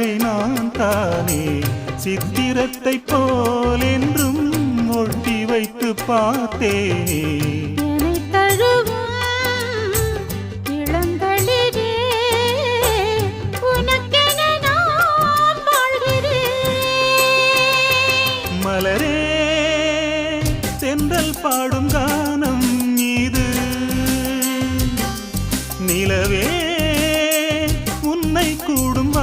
மலரை நான் தானே சித்திரத்தை போல் என்றும் ஒட்டி வைத்து பார்த்தேனே. மலரே தென்றல் பாடும் கானம் இது, நிலவே உன்னை கூடும்